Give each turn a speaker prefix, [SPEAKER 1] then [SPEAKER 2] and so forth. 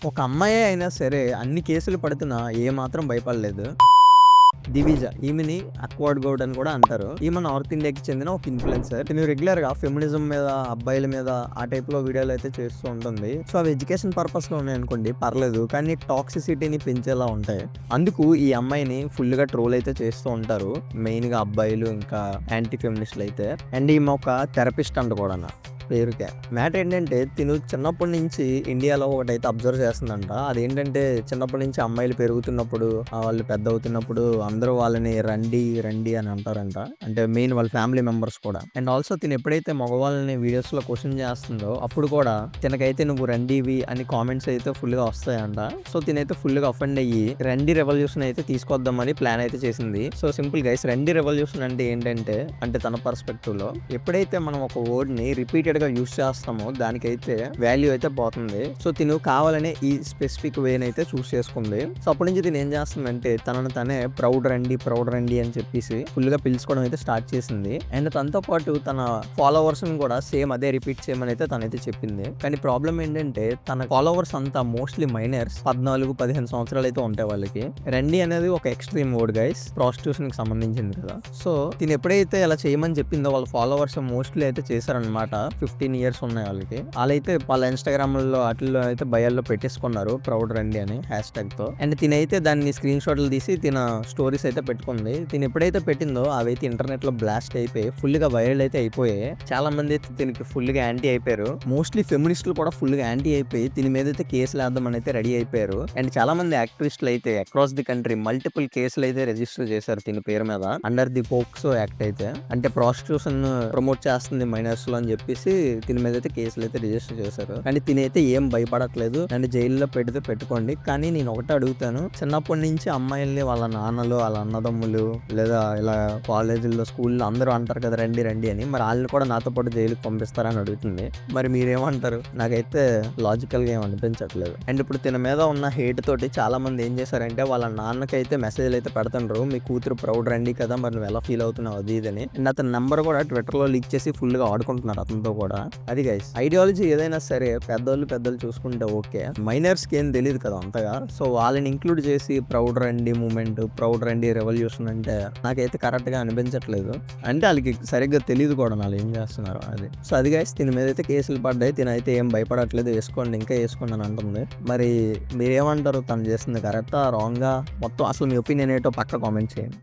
[SPEAKER 1] ఒక అమ్మాయే అయినా సరే అన్ని కేసులు పడుతున్నా ఏమాత్రం భయపడలేదు. దివిజ ఈమెని అక్వర్డ్ గౌడ్ అని కూడా అంటారు. ఈమె నార్త్ ఇండియాకి చెందిన ఒక ఇన్ఫ్లుయెన్సర్. తిను రెగ్యులర్ గా ఫెమినిజం మీద, అబ్బాయిల మీద ఆ టైప్ లో వీడియోలు అయితే చేస్తూ ఉంటుంది. సో అవి ఎడ్యుకేషన్ పర్పస్ లో ఉన్నాయి అనుకోండి, పర్లేదు. కానీ టాక్సిసిటీని పెంచేలా ఉంటాయి. అందుకు ఈ అమ్మాయిని ఫుల్ గా ట్రోల్ అయితే చేస్తూ ఉంటారు, మెయిన్ గా అబ్బాయిలు ఇంకా యాంటీ ఫెమినిస్టులు అయితే. అండ్ ఈమె ఒక థెరపిస్ట్ అంట కూడా పేరుకే. మ్యాటర్ ఏంటంటే తిను చిన్నప్పటి నుంచి ఇండియాలో ఒకటైతే అబ్జర్వ్ చేస్తుందంట. అదేంటంటే చిన్నప్పటి నుంచి అమ్మాయిలు పెరుగుతున్నప్పుడు, వాళ్ళు పెద్ద అవుతున్నప్పుడు అందరూ వాళ్ళని రండి రండి అని అంటారంట. అంటే మెయిన్ వాళ్ళ ఫ్యామిలీ మెంబర్స్ కూడా. అండ్ ఆల్సో తిను ఎప్పుడైతే మగవాళ్ళని వీడియోస్ లో క్వశ్చన్ చేస్తుందో అప్పుడు కూడా తినకైతే నువ్వు రండివి అని కామెంట్స్ అయితే ఫుల్ గా వస్తాయంట. సో తినైతే ఫుల్ గా అఫెండ్ అయ్యి రండి రెవల్యూషన్ అయితే తీసుకొద్దామని ప్లాన్ అయితే చేసింది. సో సింపుల్ గైస్, రండి రెవల్యూషన్ అంటే ఏంటంటే, అంటే తన పర్స్పెక్టివ్ లో ఎప్పుడైతే మనం ఒక వర్డ్ ని రిపీటెడ్ గా యూస్ చేస్తామో దానికైతే వాల్యూ అయితే పోతుంది. సో తిను కావాలనే ఈ స్పెసిఫిక్ వేని అయితే చూస్ చేసుకుంది. సో అప్పటి నుంచి తిను ఏం చేస్తుందంటే తనను తనే ప్రౌడ్ రండి అని చెప్పేసి ఫుల్ గా పిలుచుకోవడం అయితే స్టార్ట్ చేసింది. అండ్ తనతో పాటు తన ఫాలోవర్స్ కూడా సేమ్ అదే రిపీట్ చేయమని అయితే తనైతే చెప్పింది. కానీ ప్రాబ్లం ఏంటంటే తన ఫాలోవర్స్ అంతా మోస్ట్లీ మైనర్స్, 14-15 సంవత్సరాలు అయితే ఉంటాయి వాళ్ళకి. రండి అనేది ఒక ఎక్స్ట్రీమ్ వర్డ్ గైస్, ప్రాస్టిట్యూషన్ కి సంబంధించింది కదా. సో తిను ఎప్పుడైతే ఇలా చేయమని చెప్పిందో వాళ్ళ ఫాలోవర్స్ మోస్ట్లీ అయితే చేశారనమాట. 15 ఇయర్స్ ఉన్నాయి వాళ్ళకి. వాళ్ళైతే వాళ్ళ ఇన్స్టాగ్రామ్ లో వాటిల్లో అయితే బయాల్లో పెట్టేసుకున్నారు ప్రౌడ్ రండి అని హ్యాష్ ట్యాగ్ తో. అండ్ తినైతే దాన్ని స్క్రీన్ షాట్లు తీసి తిన స్టోరీస్ అయితే పెట్టుకుంది. తిని ఎప్పుడైతే పెట్టిందో అవైతే ఇంటర్నెట్ లో బ్లాస్ట్ అయిపోయి ఫుల్ గా వైరల్ అయితే అయిపోయాయి. చాలా మంది అయితే దీనికి ఫుల్ గా యాంటీ అయిపోయారు. మోస్ట్లీ ఫెమినిస్టులు కూడా ఫుల్ గా యాంటీ అయిపోయి దీని మీద అయితే కేసులు వేద్దామని అయితే రెడీ అయిపోయారు. అండ్ చాలా మంది యాక్టివిస్టులు అయితే అక్రాస్ ది కంట్రీ మల్టిపుల్ కేసులు అయితే రిజిస్టర్ చేశారు దీని పేరు మీద, అండర్ ది పోక్సో యాక్ట్ అయితే. అంటే ప్రాస్టిట్యూషన్ ప్రమోట్ చేస్తుంది మైనర్స్ లో అని చెప్పేసి దీని మీద అయితే కేసులు అయితే రిజిస్టర్ చేశారు. కానీ తినైతే ఏం భయపడట్లేదు. నన్ను జైల్లో పెడితే పెట్టుకోండి, కానీ నేను ఒకటే అడుగుతాను, చిన్నప్పటి నుంచి అమ్మాయిల్ని వాళ్ళ నాన్నలు, వాళ్ళ అన్నదమ్ములు, లేదా ఇలా కాలేజీల్లో, స్కూల్లో అందరూ అంటారు కదా రండి రండి అని, మరి వాళ్ళని కూడా నాతో పాటు జైలుకి పంపిస్తారని అడుగుతుంది. మరి మీరేమంటారు? నాకైతే లాజికల్ గా ఏం అనిపించట్లేదు. అండ్ ఇప్పుడు తిన మీద ఉన్న హేట్ తోటి చాలా మంది ఏం చేశారంటే వాళ్ళ నాన్నకైతే మెసేజ్లు అయితే పెడుతుండ్రు, మీ కూతురు ప్రౌడ్ రండి కదా, మరి నువ్వు ఎలా ఫీల్ అవుతున్నావు అది ఇదని. అండ్ అతని నెంబర్ కూడా ట్విట్టర్ లో లీక్ చేసి ఫుల్ గా ఆడుకుంటున్నారు అతనితో కూడా. అది గైస్, ఐడియాలజీ ఏదైనా సరే పెద్దలు చూసుకుంటే ఓకే, మైనర్స్ కి ఏం తెలియదు కదా అంతగా. సో వాళ్ళని ఇంక్లూడ్ చేసి ప్రౌడ్ రండి మూమెంట్, ప్రౌడ్ రండి రెవల్యూషన్ అంటే నాకైతే కరెక్ట్ గా అనిపించట్లేదు. అంటే వాళ్ళకి సరిగ్గా తెలియదు కూడా వాళ్ళు ఏం చేస్తున్నారు అది. సో అది గైస్, దీని మీద అయితే కేసులు పడ్డాయి. తినైతే ఏం భయపడట్లేదు, వేసుకోండి ఇంకా వేసుకోండి అని అంటుంది. మరి మీరేమంటారు? తను చేస్తుంది కరెక్టా రాంగా? మొత్తం అసలు మీ ఒపీనియన్ ఏంటో పక్క కామెంట్ చేయండి.